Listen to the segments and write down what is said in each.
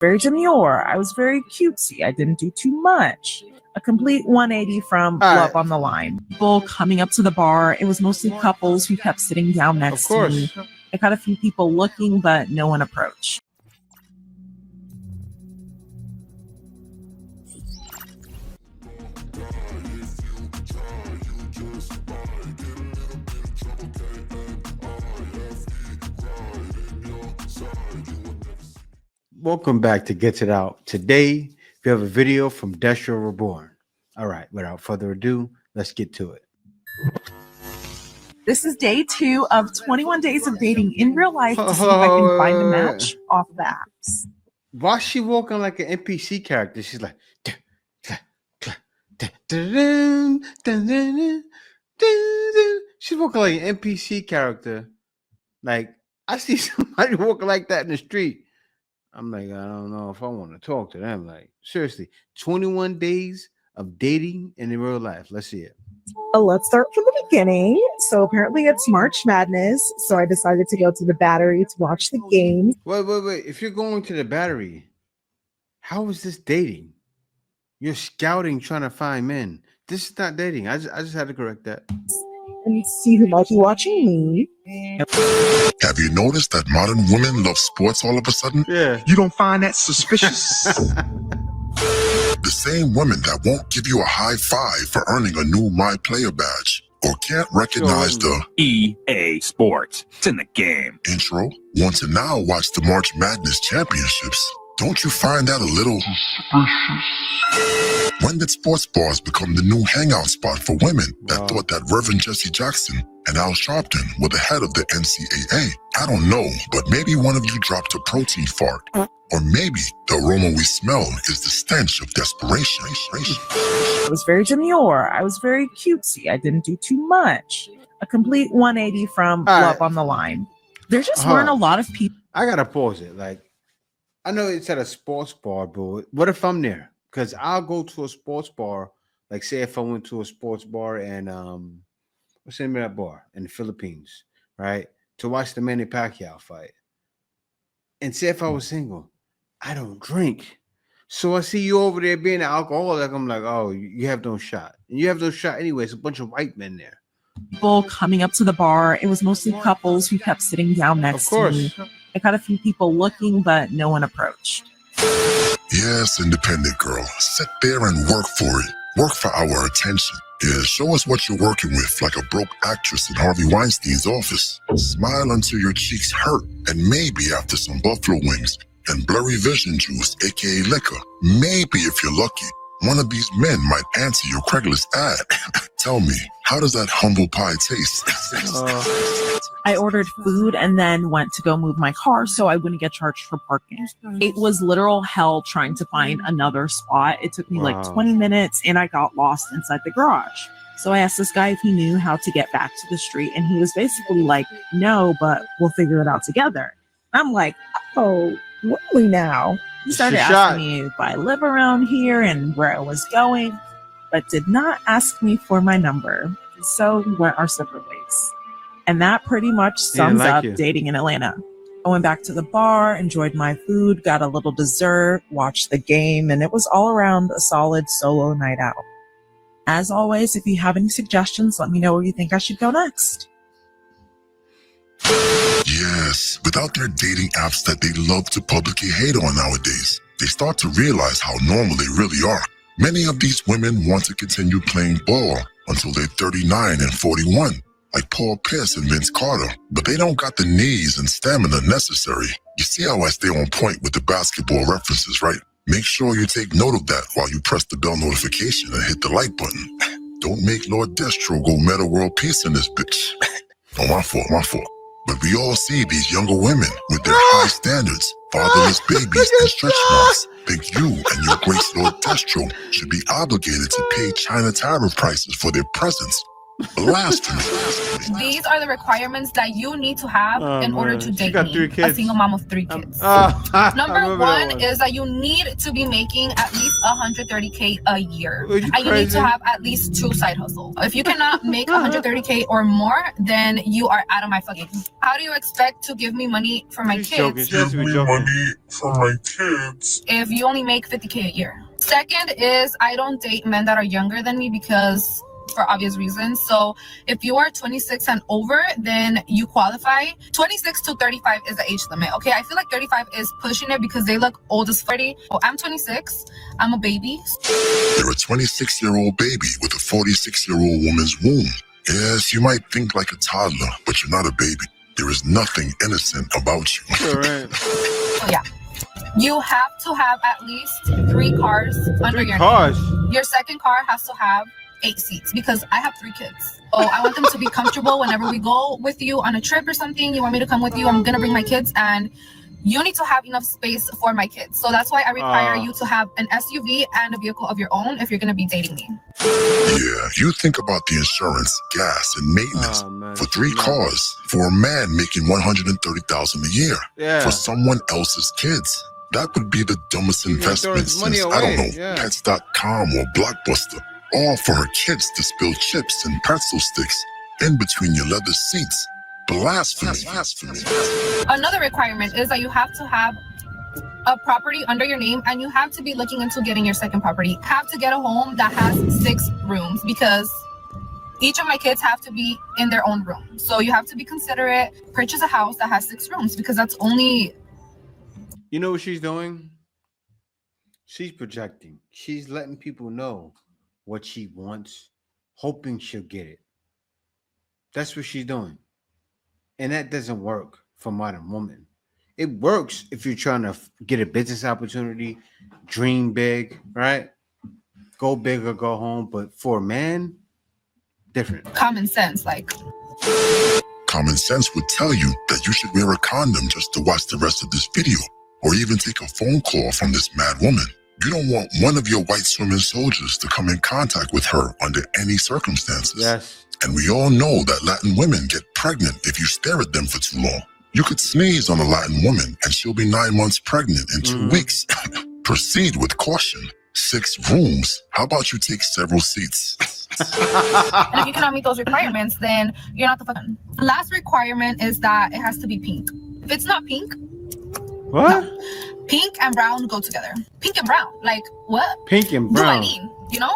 Very demure. I was very cutesy. I didn't do too much. A complete 180 from All Love right. on the Line. People coming up to the bar. It was mostly couples who kept sitting down Of next to me. course. I caught a few people looking, but no one approached. Welcome back to Get It Out. Today, we have a video from Destro Reborn. All right, without further ado, let's get to it. This is day 2 of 21 days of dating in real life to see if I can find a match off the apps. Why is she walking like an NPC character? She's like, she's walking like an NPC character. Like, I see somebody walking like that in the street. I'm like, I don't know if I want to talk to them. Like, seriously, 21 days of dating in real life. Let's see it. Let's start from the beginning. So apparently it's March Madness. So I decided to go to the Battery to watch the game. Wait. If you're going to the Battery, how is this dating? You're scouting, trying to find men. This is not dating. I just had to correct that. And see who might be watching me. Have you noticed that modern women love sports all of a sudden? Yeah. You don't find that suspicious? The same women that won't give you a high five for earning a new My Player badge or can't recognize the EA Sports. It's in the game. intro want to now watch the March Madness Championships. Don't you find that a little suspicious? When did sports bars become the new hangout spot for women that thought that Reverend Jesse Jackson and Al Sharpton were the head of the NCAA? I don't know, but maybe one of you dropped a protein fart. Or maybe the aroma we smell is the stench of desperation. I was very demure. I was very cutesy. I didn't do too much. A complete 180 from All Love right. on the Line. There just weren't a lot of people. I gotta pause it. Like, I know it's at a sports bar, but what if I'm there? Because I'll go to a sports bar. Like, say if I went to a sports bar and what's the name of that bar in the Philippines, right? To watch the Manny Pacquiao fight. And say if I was single, I don't drink. So I see you over there being an alcoholic. I'm like, oh, you have no shot. And you have no shot anyway. It's a bunch of white men there. People coming up to the bar. It was mostly couples who kept sitting down next to me. I caught a few people looking, but no one approached. Yes, independent girl. Sit there and work for it. Work for our attention. Yeah, show us what you're working with like a broke actress in Harvey Weinstein's office. Smile until your cheeks hurt, and maybe after some buffalo wings and blurry vision juice, aka liquor, maybe if you're lucky, one of these men might answer your Craigslist ad. Tell me, how does that humble pie taste? I ordered food and then went to go move my car so I wouldn't get charged for parking. It was literal hell trying to find another spot. It took me like 20 minutes and I got lost inside the garage. So I asked this guy if he knew how to get back to the street, and he was basically like, no, but we'll figure it out together. I'm like, oh, really now? He started asking me if I live around here and where I was going, but did not ask me for my number. So we went our separate ways. And that pretty much sums up dating in Atlanta. I went back to the bar, enjoyed my food, got a little dessert, watched the game, and it was all around a solid solo night out. As always, if you have any suggestions, let me know where you think I should go next. Yes, without their dating apps that they love to publicly hate on nowadays, they start to realize how normal they really are. Many of these women want to continue playing ball until they're 39 and 41, like Paul Pierce and Vince Carter, but they don't got the knees and stamina necessary. You see how I stay on point with the basketball references, right? Make sure you take note of that while you press the bell notification and hit the like button. Don't make Lord Destro go meta world peace in this bitch. Oh, my fault. But we all see these younger women with their high standards, fatherless babies, and stretch marks. Think you and your great Lord Destro should be obligated to pay China tariff prices for their presence. Blasphemy. These are the requirements that you need to have Oh, in order man. to She date got me, 3 a kids. single mom of 3 kids. I Number remember that one is that you need to be making at least 130K a year. Are you And you need crazy? to have at least 2 side hustles. If you cannot make 130K or more, then you are out of my fucking. How do you expect to give me money for my She's kids joking. She has to be joking. For my kids. if you only make 50K a year? Second is I don't date men that are younger than me because for obvious reasons. So if you are 26 and over, then you qualify. 26 to 35 is the age limit. Okay, I feel like 35 is pushing it because they look old as 40. Oh, I'm 26. I'm a baby. You're a 26-year-old baby with a 46-year-old woman's womb. Yes, you might think like a toddler, but you're not a baby. There is nothing innocent about you. All right. So yeah, you have to have at least 3 cars under 3 your cars. name. Your second car has to have 8 seats because I have 3 kids. Oh, I want them to be comfortable whenever we go with you on a trip or something. You want me to come with you? I'm gonna bring my kids, and you need to have enough space for my kids. So that's why I require you to have an SUV and a vehicle of your own if you're gonna be dating me. Yeah, you think about the insurance, gas, and maintenance man. for 3 cars for a man making $130,000 a year Yeah. for someone else's kids. That would be the dumbest You're gonna throw investment his money since, I don't away, know, yeah. Pets.com or Blockbuster. All for her kids to spill chips and pretzel sticks in between your leather seats. Blasphemy. Another requirement is that you have to have a property under your name, and you have to be looking into getting your second property. Have to get a home that has 6 rooms because each of my kids have to be in their own room. So you have to be considerate. Purchase a house that has 6 rooms because that's only. You know what she's doing? She's projecting. She's letting people know what she wants, hoping she'll get it. That's what she's doing. And that doesn't work for modern women. It works if you're trying to get a business opportunity, dream big, right? Go big or go home. But for a man, different. Common sense, like. Common sense would tell you that you should wear a condom just to watch the rest of this video, or even take a phone call from this mad woman. You don't want one of your white swimming soldiers to come in contact with her under any circumstances. Yes. And we all know that Latin women get pregnant if you stare at them for too long. You could sneeze on a Latin woman and she'll be 9 months pregnant in 2 weeks. Proceed with caution. 6 rooms. How about you take several seats? And if you cannot meet those requirements, then you're not the fucking. Last requirement is that it has to be pink. If it's not pink, What? pink and brown go together. Pink and brown, like what? Pink and Do I brown. mean? You know?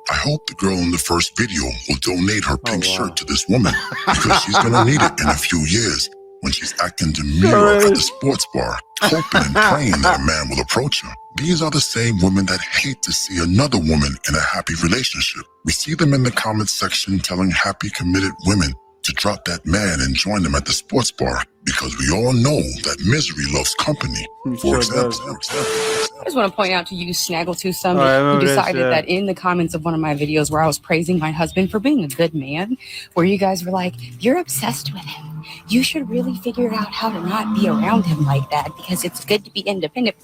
I hope the girl in the first video will donate her pink wow. shirt to this woman because she's gonna need it in a few years when she's acting demure at the sports bar, hoping and praying that a man will approach her. These are the same women that hate to see another woman in a happy relationship. We see them in the comments section telling happy, committed women to drop that man and join them at the sports bar because we all know that misery loves company. For example, I just want to point out to you, Snaggletooth Oh, I remember who this, decided yeah. that in the comments of one of my videos where I was praising my husband for being a good man, where you guys were like, you're obsessed with him. You should really figure out how to not be around him like that because it's good to be independent.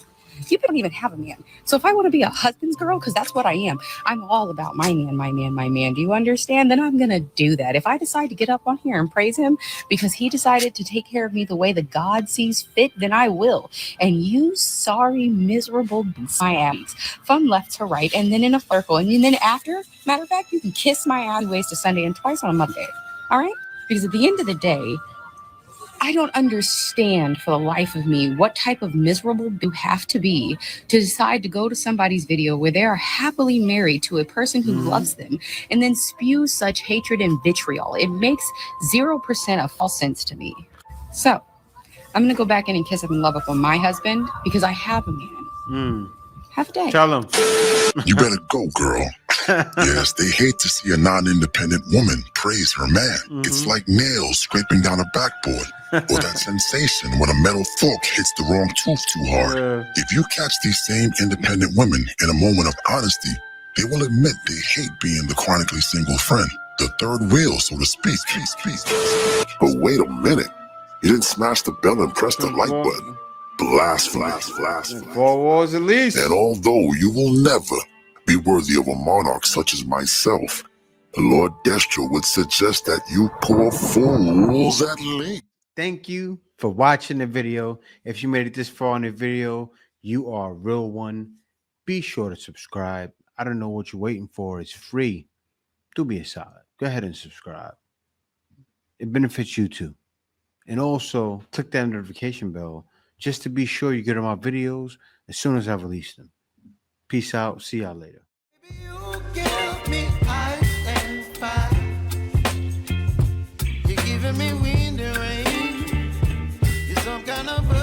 You don't even have a man. So if I want to be a husband's girl, because that's what I am, I'm all about my man, my man, my man. Do you understand? Then I'm going to do that. If I decide to get up on here and praise him because he decided to take care of me the way that God sees fit, then I will. And you sorry, miserable Miamis from left to right and then in a circle. And then after, matter of fact, you can kiss my ass ways to Sunday and twice on a Monday. All right? Because at the end of the day, I don't understand for the life of me what type of miserable you have to be to decide to go to somebody's video where they are happily married to a person who loves them and then spew such hatred and vitriol. It makes 0% of false sense to me. So I'm going to go back in and kiss up and love up on my husband because I have a man. Have a day. Tell him. you better go, girl. Yes, they hate to see a non-independent woman praise her man. It's like nails scraping down a backboard, or that sensation when a metal fork hits the wrong tooth too hard. If you catch these same independent women in a moment of honesty, they will admit they hate being the chronically single friend, the third wheel, so to speak. But wait a minute. You didn't smash the bell and press the like button. Blasphemy. 4 walls at least. And although you will never be worthy of a monarch such as myself, Lord Destro would suggest that you poor fools at least. Thank you for watching the video. If you made it this far in the video, you are a real one. Be sure to subscribe. I don't know what you're waiting for. It's free. Do me a solid. Go ahead and subscribe. It benefits you too. And also click that notification bell just to be sure you get all my videos as soon as I release them. Peace out. See y'all later. You give me ice and fire. You're giving me wind and rain. You're some kind of